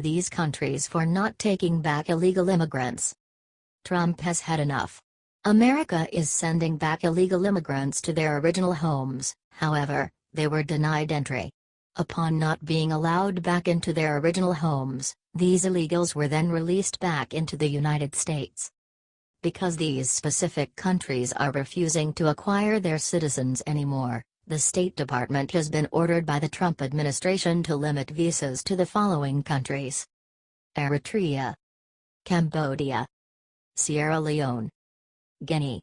these countries for not taking back illegal immigrants. Trump has had enough. America is sending back illegal immigrants to their original homes, however, they were denied entry. Upon not being allowed back into their original homes, these illegals were then released back into the United States. Because these specific countries are refusing to acquire their citizens anymore, the State Department has been ordered by the Trump administration to limit visas to the following countries: Eritrea, Cambodia, Sierra Leone, Guinea.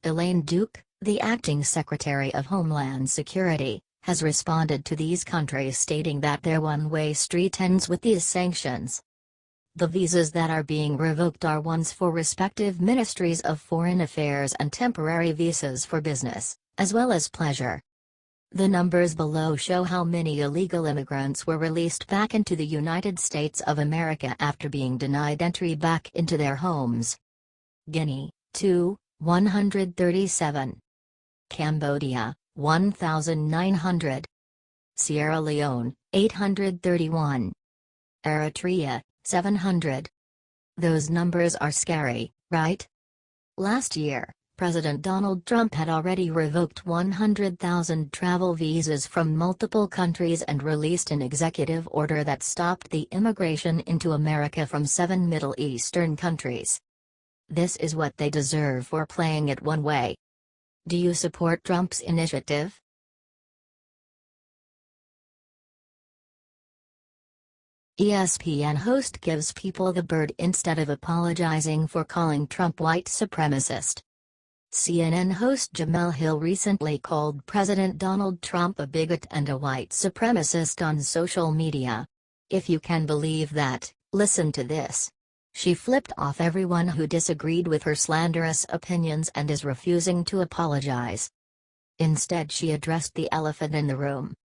Elaine Duke, the acting Secretary of Homeland Security, has responded to these countries stating that their one-way street ends with these sanctions. The visas that are being revoked are ones for respective ministries of foreign affairs and temporary visas for business, as well as pleasure. The numbers below show how many illegal immigrants were released back into the United States of America after being denied entry back into their homes. Guinea, 137. Cambodia, 1,900. Sierra Leone, 831. Eritrea, 700. Those numbers are scary, right? Last year, President Donald Trump had already revoked 100,000 travel visas from multiple countries and released an executive order that stopped the immigration into America from 7 Middle Eastern countries. This is what they deserve for playing it one way. Do you support Trump's initiative? ESPN host gives people the bird instead of apologizing for calling Trump white supremacist. CNN host Jemele Hill recently called President Donald Trump a bigot and a white supremacist on social media. If you can believe that, listen to this. She flipped off everyone who disagreed with her slanderous opinions and is refusing to apologize. Instead, she addressed the elephant in the room.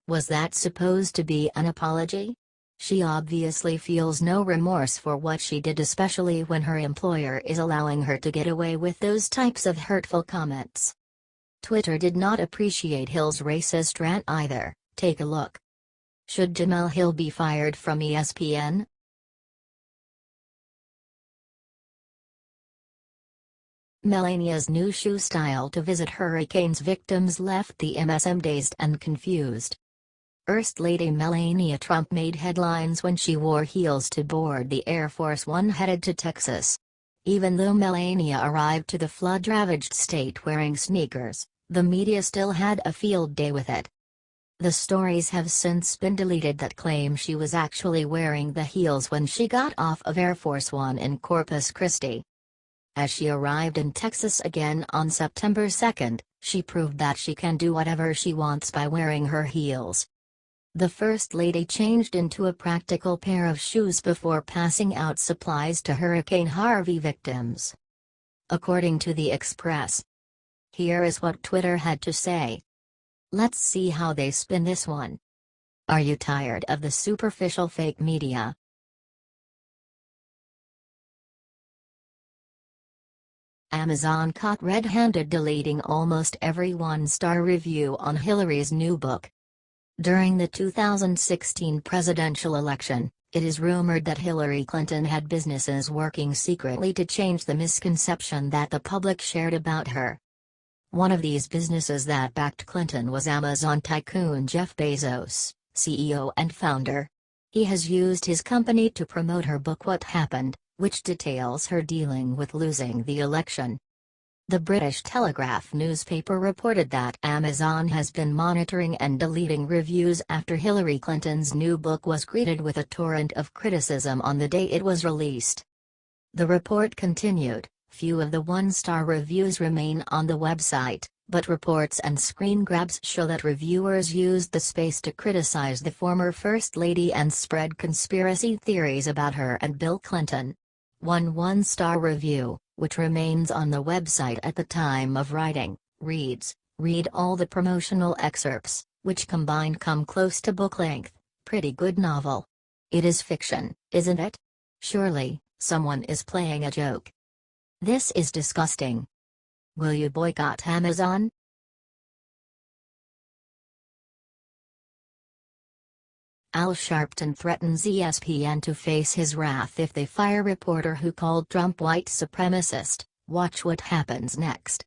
Was that supposed to be an apology? She obviously feels no remorse for what she did, especially when her employer is allowing her to get away with those types of hurtful comments. Twitter did not appreciate Hill's racist rant either. Take a look. Should Jemele Hill be fired from ESPN? Melania's new shoe style to visit hurricanes victims left the MSM dazed and confused. First Lady Melania Trump made headlines when she wore heels to board the Air Force One headed to Texas. Even though Melania arrived to the flood-ravaged state wearing sneakers, the media still had a field day with it. The stories have since been deleted that claim she was actually wearing the heels when she got off of Air Force One in Corpus Christi. As she arrived in Texas again on September 2, she proved that she can do whatever she wants by wearing her heels. The First Lady changed into a practical pair of shoes before passing out supplies to Hurricane Harvey victims. According to the Express. Here is what Twitter had to say. Let's see how they spin this one. Are you tired of the superficial fake media? Amazon caught red-handed deleting almost every one-star review on Hillary's new book. During the 2016 presidential election, it is rumored that Hillary Clinton had businesses working secretly to change the misconception that the public shared about her. One of these businesses that backed Clinton was Amazon tycoon Jeff Bezos, CEO and founder. He has used his company to promote her book What Happened, which details her dealing with losing the election. The British Telegraph newspaper reported that Amazon has been monitoring and deleting reviews after Hillary Clinton's new book was greeted with a torrent of criticism on the day it was released. The report continued, few of the one-star reviews remain on the website, but reports and screen grabs show that reviewers used the space to criticize the former First Lady and spread conspiracy theories about her and Bill Clinton. One one-star review, which remains on the website at the time of writing, reads, "Read all the promotional excerpts, which combined come close to book length. Pretty good novel. It is fiction, isn't it? Surely, someone is playing a joke. This is disgusting. Will you boycott Amazon?" Al Sharpton threatens ESPN to face his wrath if they fire reporter who called Trump white supremacist. Watch what happens next.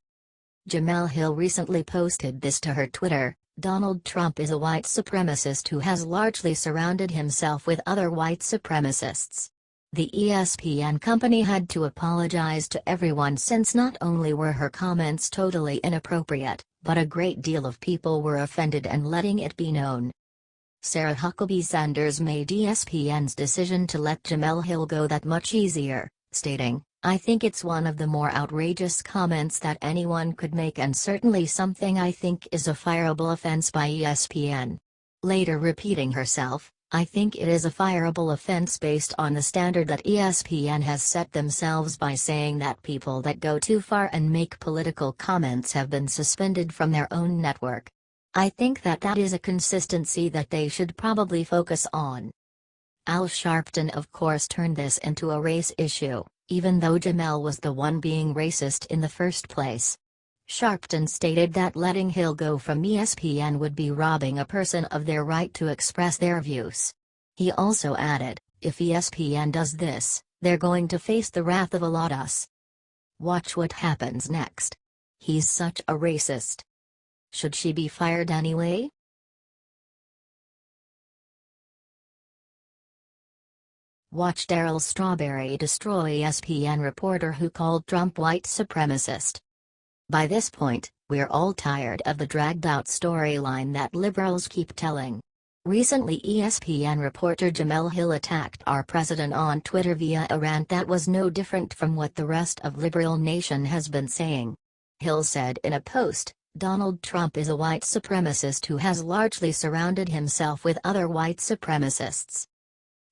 Jemele Hill recently posted this to her Twitter: Donald Trump is a white supremacist who has largely surrounded himself with other white supremacists. The ESPN company had to apologize to everyone since not only were her comments totally inappropriate, but a great deal of people were offended and letting it be known. Sarah Huckabee Sanders made ESPN's decision to let Jemele Hill go that much easier, stating, "I think it's one of the more outrageous comments that anyone could make and certainly something I think is a fireable offense by ESPN." Later repeating herself, "I think it is a fireable offense based on the standard that ESPN has set themselves by saying that people that go too far and make political comments have been suspended from their own network. I think that is a consistency that they should probably focus on." Al Sharpton of course turned this into a race issue, even though Jemele was the one being racist in the first place. Sharpton stated that letting Hill go from ESPN would be robbing a person of their right to express their views. He also added, "If ESPN does this, they're going to face the wrath of a lot of us." Watch what happens next. He's such a racist. Should she be fired anyway? Watch Darryl Strawberry destroy ESPN reporter who called Trump white supremacist. By this point, we're all tired of the dragged-out storyline that liberals keep telling. Recently ESPN reporter Jemele Hill attacked our president on Twitter via a rant that was no different from what the rest of liberal nation has been saying. Hill said in a post, "Donald Trump is a white supremacist who has largely surrounded himself with other white supremacists.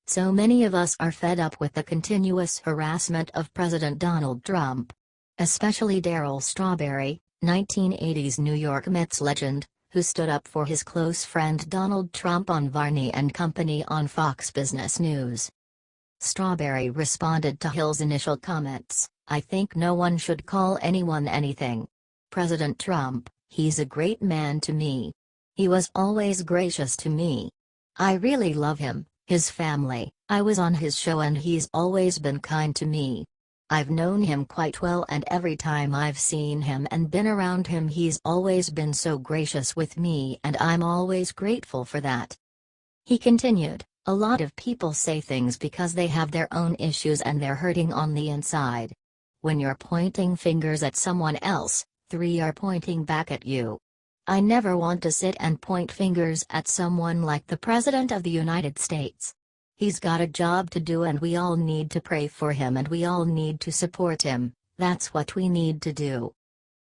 So many of us are fed up with the continuous harassment of President Donald Trump. Especially Darryl Strawberry, 1980s New York Mets legend, who stood up for his close friend Donald Trump on Varney and Company on Fox Business News." Strawberry responded to Hill's initial comments, "I think no one should call anyone anything. President Trump, he's a great man to me. He was always gracious to me. I really love him, his family. I was on his show and he's always been kind to me. I've known him quite well and every time I've seen him and been around him he's always been so gracious with me and I'm always grateful for that." He continued, "A lot of people say things because they have their own issues and they're hurting on the inside. When you're pointing fingers at someone else, 3 are pointing back at you. I never want to sit and point fingers at someone like the President of the United States. He's got a job to do and we all need to pray for him and we all need to support him, that's what we need to do."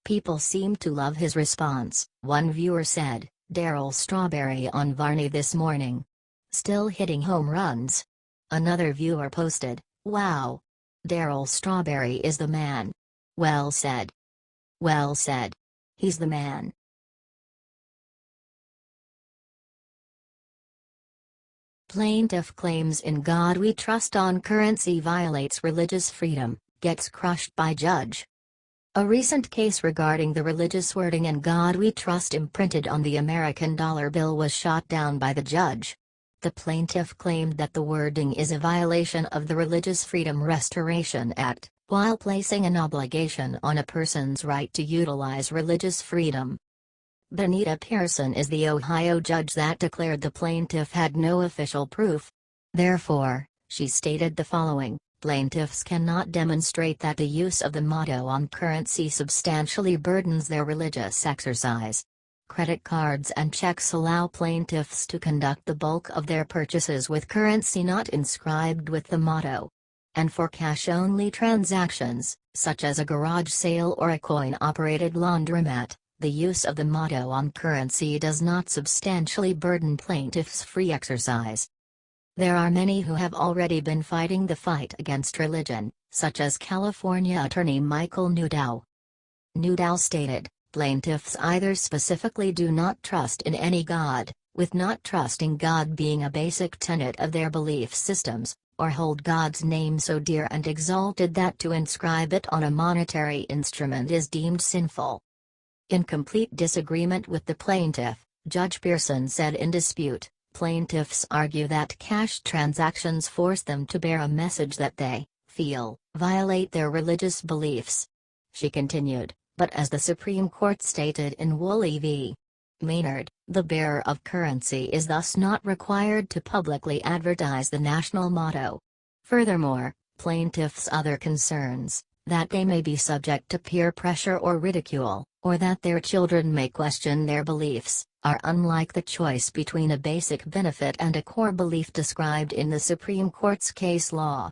People seem to love his response, one viewer said, "Darryl Strawberry on Varney this morning. Still hitting home runs." Another viewer posted, "Wow. Darryl Strawberry is the man. Well said. Well said. He's the man." Plaintiff claims "In God We Trust" on currency violates religious freedom, gets crushed by judge. A recent case regarding the religious wording "In God We Trust" imprinted on the American dollar bill was shot down by the judge. The plaintiff claimed that the wording is a violation of the Religious Freedom Restoration Act, while placing an obligation on a person's right to utilize religious freedom. Benita Pearson is the Ohio judge that declared the plaintiff had no official proof. Therefore, she stated the following: "Plaintiffs cannot demonstrate that the use of the motto on currency substantially burdens their religious exercise. Credit cards and checks allow plaintiffs to conduct the bulk of their purchases with currency not inscribed with the motto. And for cash-only transactions, such as a garage sale or a coin-operated laundromat, the use of the motto on currency does not substantially burden plaintiffs' free exercise." There are many who have already been fighting the fight against religion, such as California attorney Michael Newdow. Newdow stated, "Plaintiffs either specifically do not trust in any God, with not trusting God being a basic tenet of their belief systems, or hold God's name so dear and exalted that to inscribe it on a monetary instrument is deemed sinful." In complete disagreement with the plaintiff, Judge Pearson said in dispute, Plaintiffs argue that cash transactions force them to bear a message that they feel violate their religious beliefs. She continued, but as the Supreme Court stated in Woolley v. Maynard, the bearer of currency is thus not required to publicly advertise the national motto. Furthermore, plaintiffs' other concerns, that they may be subject to peer pressure or ridicule, or that their children may question their beliefs, are unlike the choice between a basic benefit and a core belief described in the Supreme Court's case law.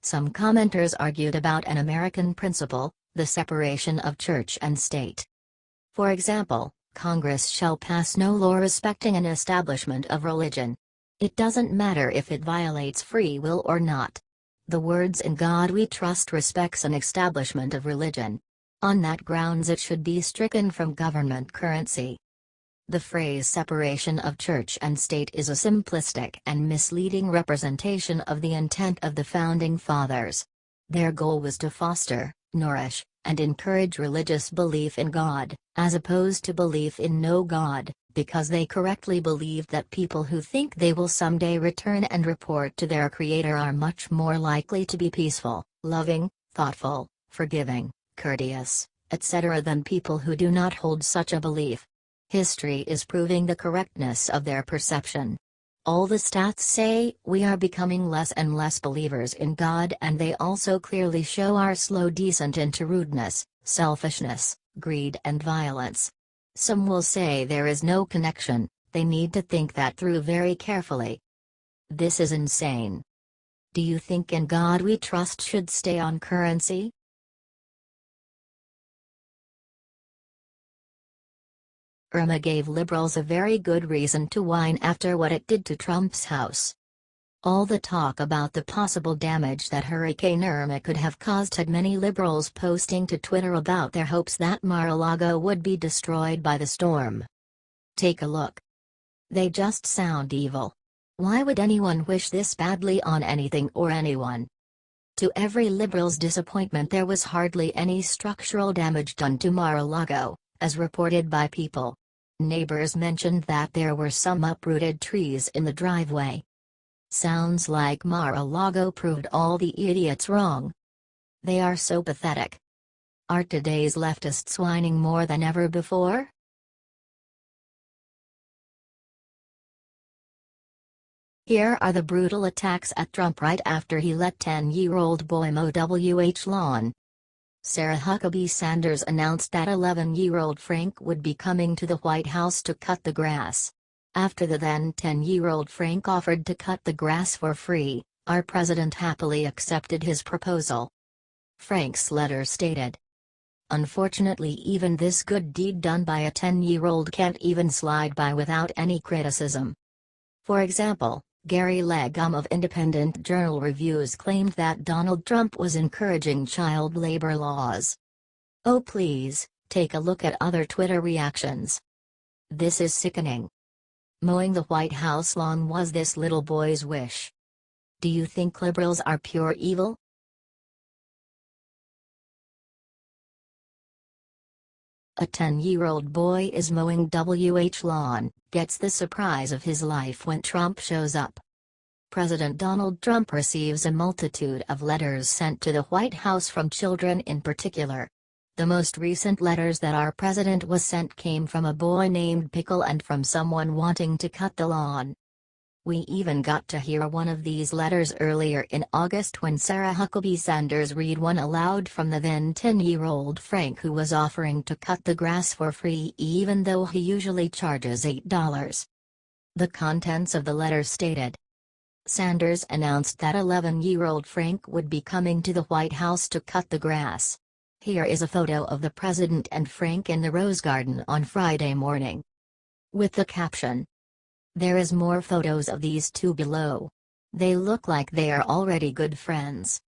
Some commenters argued about an American principle, the separation of church and state. For example, Congress shall pass no law respecting an establishment of religion. It doesn't matter if it violates free will or not. The words "In God We Trust" respects an establishment of religion. On that grounds it should be stricken from government currency. The phrase separation of church and state is a simplistic and misleading representation of the intent of the Founding Fathers. Their goal was to foster, nourish, and encourage religious belief in God, as opposed to belief in no God, because they correctly believed that people who think they will someday return and report to their Creator are much more likely to be peaceful, loving, thoughtful, forgiving, courteous, etc. than people who do not hold such a belief. History is proving the correctness of their perception. All the stats say we are becoming less and less believers in God, and they also clearly show our slow descent into rudeness, selfishness, greed and violence. Some will say there is no connection. They need to think that through very carefully. This is insane. Do you think "In God We Trust" should stay on currency? Irma gave liberals a very good reason to whine after what it did to Trump's house. All the talk about the possible damage that Hurricane Irma could have caused had many liberals posting to Twitter about their hopes that Mar-a-Lago would be destroyed by the storm. Take a look. They just sound evil. Why would anyone wish this badly on anything or anyone? To every liberal's disappointment, there was hardly any structural damage done to Mar-a-Lago, as reported by People. Neighbors mentioned that there were some uprooted trees in the driveway. Sounds like Mar-a-Lago proved all the idiots wrong. They are so pathetic. Are today's leftists whining more than ever before? Here are the brutal attacks at Trump right after he let 10-year-old boy mow WH lawn. Sarah Huckabee Sanders announced that 11-year-old Frank would be coming to the White House to cut the grass. After the then 10-year-old Frank offered to cut the grass for free, our president happily accepted his proposal. Frank's letter stated, "Unfortunately, even this good deed done by a 10-year-old can't even slide by without any criticism." For example, Gary Legum of Independent Journal Reviews claimed that Donald Trump was encouraging child labor laws. Oh please, take a look at other Twitter reactions. This is sickening. Mowing the White House lawn was this little boy's wish. Do you think liberals are pure evil? A 10-year-old boy is mowing WH lawn, gets the surprise of his life when Trump shows up. President Donald Trump receives a multitude of letters sent to the White House from children in particular. The most recent letters that our president was sent came from a boy named Pickle and from someone wanting to cut the lawn. We even got to hear one of these letters earlier in August when Sarah Huckabee Sanders read one aloud from the then 10-year-old Frank, who was offering to cut the grass for free even though he usually charges $8. The contents of the letter stated, Sanders announced that 11-year-old Frank would be coming to the White House to cut the grass. Here is a photo of the president and Frank in the Rose Garden on Friday morning. With the caption, "There is more photos of these two below. They look like they are already good friends."